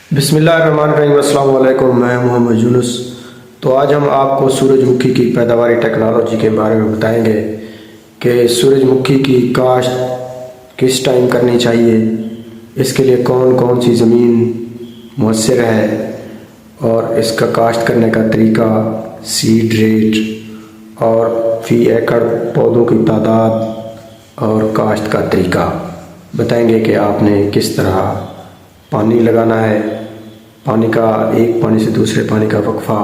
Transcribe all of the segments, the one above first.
बिस्मिल्लाहिर्रहमानिर्रहीम। अस्सलाम वालेकुम। मैं मोहम्मद यूनुस। तो आज हम आपको सूरजमुखी की पैदावारी टेक्नोलॉजी के बारे में बताएंगे कि सूरजमुखी की काश्त किस टाइम करनी चाहिए, इसके लिए कौन कौन सी ज़मीन मुयस्सर है और इसका काश्त करने का तरीका, सीड रेट और फ़ी एकड़ पौधों की तादाद और काश्त का तरीका बताएंगे कि आपने किस तरह पानी लगाना है, पानी का एक पानी से दूसरे पानी का वक्फा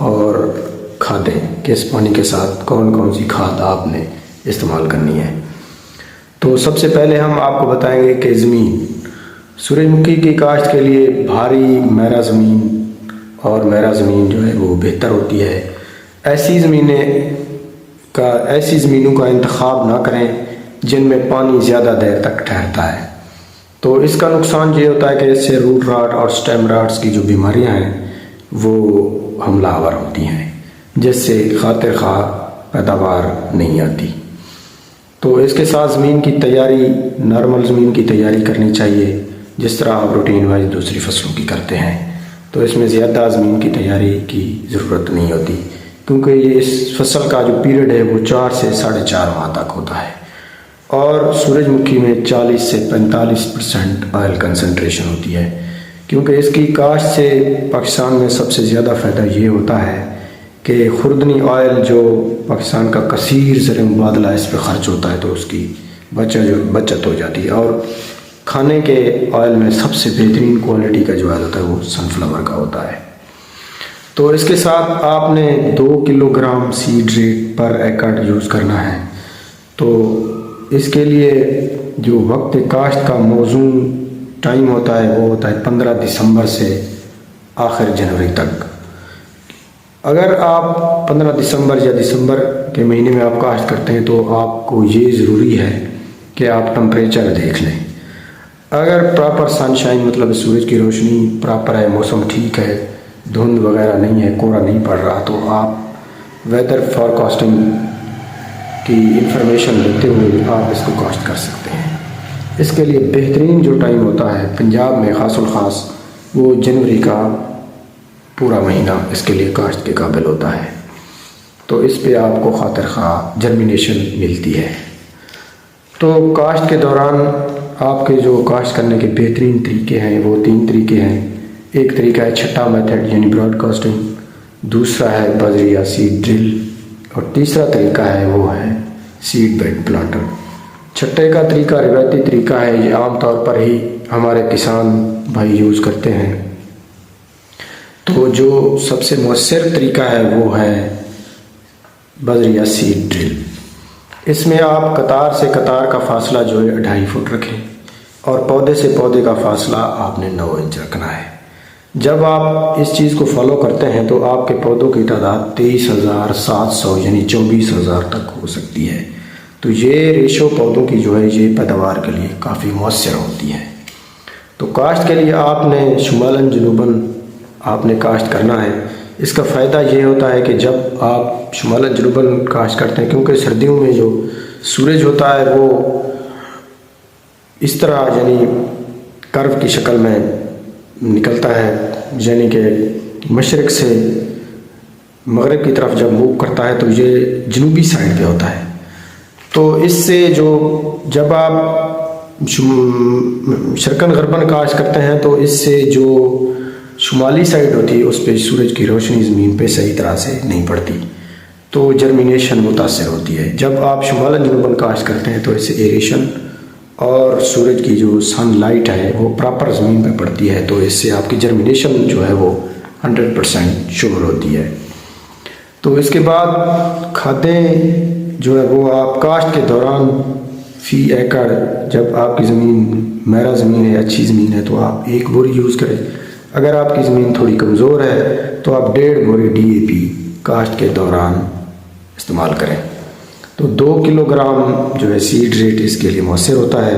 और खादें किस पानी के साथ कौन कौन सी खाद आपने इस्तेमाल करनी है। तो सबसे पहले हम आपको बताएंगे कि ज़मीन सूरजमुखी की काश्त के लिए भारी मैरा ज़मीन और मैरा ज़मीन जो है वो बेहतर होती है। ऐसी ज़मीनों का इंतखाब ना करें जिनमें पानी ज़्यादा देर तक ठहरता है। तो इसका नुकसान ये होता है कि इससे रूट राट और स्टेम राट्स की जो बीमारियां हैं वो हमलावर होती हैं, जिससे खातिर खा पैदावार नहीं आती। तो इसके साथ ज़मीन की तैयारी, नॉर्मल ज़मीन की तैयारी करनी चाहिए जिस तरह आप रूटीन वाइज दूसरी फसलों की करते हैं। तो इसमें ज़्यादा ज़मीन की तैयारी की ज़रूरत नहीं होती, क्योंकि ये इस फसल का जो पीरियड है वो 4 से 4.5 माह तक होता है और सूरजमुखी में 40 से 45% ऑयल कंसंट्रेशन होती है। क्योंकि इसकी काश्त से पाकिस्तान में सबसे ज़्यादा फ़ायदा ये होता है कि खुर्दनी ऑयल जो पाकिस्तान का कसीर ज़र मुबादला इस पर ख़र्च होता है तो उसकी बचत हो जाती है। और खाने के ऑयल में सबसे बेहतरीन क्वालिटी का जो ऑयल होता है वो सनफ्लावर का होता है। तो इसके साथ आपने 2 किलोग्राम सीड रेट पर एकड़ यूज़ करना है। तो इसके लिए जो वक्त काश्त का मौजून टाइम होता है वो होता है 15 दिसंबर से आखिर जनवरी तक। अगर आप 15 दिसंबर या दिसंबर के महीने में आप काश्त करते हैं तो आपको ये ज़रूरी है कि आप टेम्परेचर देख लें। अगर प्रॉपर सनशाइन मतलब सूरज की रोशनी प्रॉपर है, मौसम ठीक है, धुंध वगैरह नहीं है, कोहरा नहीं पड़ रहा, तो आप वेदर फॉरकास्टिंग की इंफॉर्मेशन लेते हुए आप इसको काश्त कर सकते हैं। इसके लिए बेहतरीन जो टाइम होता है पंजाब में ख़ास वो जनवरी का पूरा महीना इसके लिए काश्त के काबिल होता है। तो इस पे आपको खातिर खा जर्मिनेशन मिलती है। तो काश्त के दौरान आपके जो काश्त करने के बेहतरीन तरीके हैं वो 3 तरीके हैं। एक तरीका है छट्टा मेथड यानी ब्रॉडकास्टिंग, दूसरा है बजरी या सीड ड्रिल और तीसरा तरीका है वो है सीड बेड प्लांटर। छट्टे का तरीका रिवायती तरीका है, ये आम तौर पर ही हमारे किसान भाई यूज़ करते हैं। तो जो सबसे मौसर तरीका है वो है बजरी या सीड ड्रिल। इसमें आप कतार से कतार का फासला जो है 2.5 फुट रखें और पौधे से पौधे का फासला आपने 9 इंच रखना है। जब आप इस चीज़ को फॉलो करते हैं तो आपके पौधों की तादाद 23,700 यानी 24,000 तक हो सकती है। तो ये रेशो पौधों की जो है ये पैदावार के लिए काफ़ी मौसर होती है। तो काश्त के लिए आपने शुमालन जनूबन आपने काश्त करना है। इसका फ़ायदा ये होता है कि जब आप शुमालन जनूबन काश्त करते हैं, क्योंकि सर्दियों में जो सूरज होता है वो इस तरह यानी कर्व की शक्ल में निकलता है, यानी कि मशरक़ से मगरिब की तरफ जब मूव करता है तो ये जनूबी साइड पे होता है। तो इससे जो जब आप शर्कन गरबन काश्त करते हैं तो इससे जो शुमाली साइड होती है उस पर सूरज की रोशनी ज़मीन पे सही तरह से नहीं पड़ती, तो जर्मिनेशन मुतासर होती है। जब आप शुमालन जनूबन काश्त करते हैं तो इससे एरेशन और सूरज की जो सनलाइट है वो प्रॉपर ज़मीन पे पड़ती है, तो इससे आपकी जर्मिनेशन जो है वो 100% श्योर होती है। तो इसके बाद खादें जो है वो आप काश्त के दौरान फ़ी एकड़, जब आपकी ज़मीन मैरा ज़मीन है, अच्छी ज़मीन है, तो आप 1 बोरी यूज़ करें। अगर आपकी ज़मीन थोड़ी कमज़ोर है तो आप 1.5 बोरी DAP काश्त के दौरान इस्तेमाल करें। तो 2 किलोग्राम जो है सीड रेट इसके लिए मौसर होता है,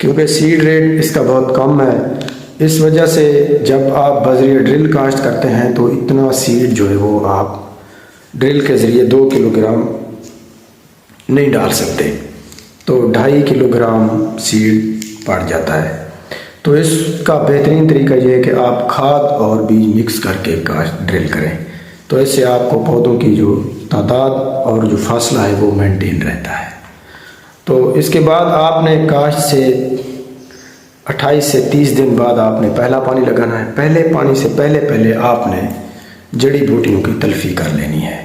क्योंकि सीड रेट इसका बहुत कम है। इस वजह से जब आप बजरी ड्रिल काश्त करते हैं तो इतना सीड जो है वो आप ड्रिल के ज़रिए 2 किलोग्राम नहीं डाल सकते, तो 2.5 किलोग्राम सीड पड़ जाता है। تو اس کا بہترین طریقہ یہ ہے کہ آپ کھاد اور بیج مکس کر کے کاشت ڈرل کریں، تو اس سے آپ کو پودوں کی جو تعداد اور جو فاصلہ ہے وہ مینٹین رہتا ہے۔ تو اس کے بعد آپ نے کاشت سے 28 سے 30 دن بعد آپ نے پہلا پانی لگانا ہے۔ پہلے پانی سے پہلے آپ نے جڑی بوٹیوں کی تلفی کر لینی ہے۔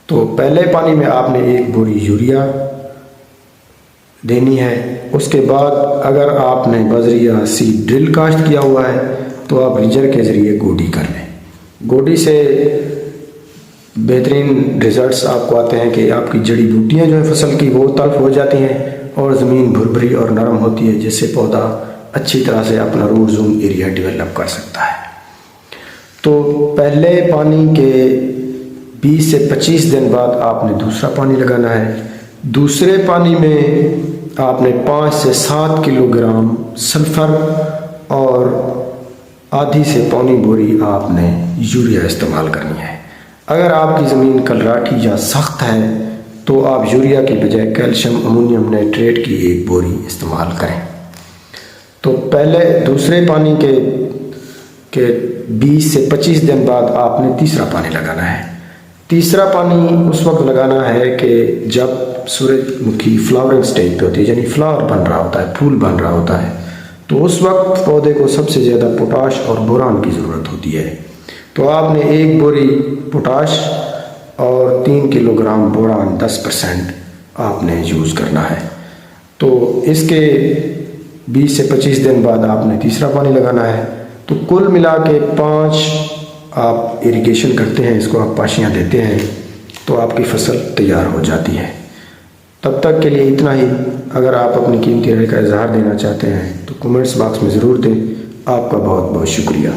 تو پہلے پانی میں آپ نے 1 بوری یوریا دینی ہے۔ اس کے بعد اگر آپ نے بذریعہ سیڈ ڈرل کاشت کیا ہوا ہے تو آپ ریجر کے ذریعے گوڈی کر لیں۔ گوڈی سے بہترین ریزلٹس آپ کو آتے ہیں کہ آپ کی جڑی بوٹیاں جو ہیں فصل کی وہ تلف ہو جاتی ہیں اور زمین بھربھری اور نرم ہوتی ہے، جس سے پودا اچھی طرح سے اپنا روٹ زون ایریا ڈیولپ کر سکتا ہے۔ تو پہلے پانی کے 20 سے 25 دن بعد آپ نے دوسرا پانی لگانا ہے۔ دوسرے پانی میں آپ نے 5 سے 7 کلو گرام سلفر اور آدھی سے پونی بوری آپ نے یوریا استعمال کرنی ہے۔ اگر آپ کی زمین کلراٹھی یا سخت ہے تو آپ یوریا کے بجائے کیلشیم امونیم نائٹریٹ کی 1 بوری استعمال کریں۔ تو دوسرے پانی کے 20 سے 25 دن بعد آپ نے تیسرا پانی لگانا ہے۔ تیسرا پانی اس وقت لگانا ہے کہ جب سورج مکھی فلاورنگ سٹیج پہ ہوتی ہے، یعنی فلاور بن رہا ہوتا ہے، پھول بن رہا ہوتا ہے، تو اس وقت پودے کو سب سے زیادہ پوٹاش اور بوران کی ضرورت ہوتی ہے۔ تو آپ نے 1 بوری پوٹاش اور 3 کلو گرام بوران 10% آپ نے یوز کرنا ہے۔ تو اس کے 20 سے 25 دن بعد آپ نے تیسرا پانی لگانا ہے۔ تو کل ملا کے 5 آپ ایریگیشن کرتے ہیں، اس کو آپ پاشیاں دیتے ہیں تو آپ کی فصل تیار ہو جاتی ہے۔ تب تک کے لیے اتنا ہی۔ اگر آپ اپنی قیمتی رائے کا اظہار دینا چاہتے ہیں تو کمنٹس باکس میں ضرور دیں۔ آپ کا بہت بہت شکریہ۔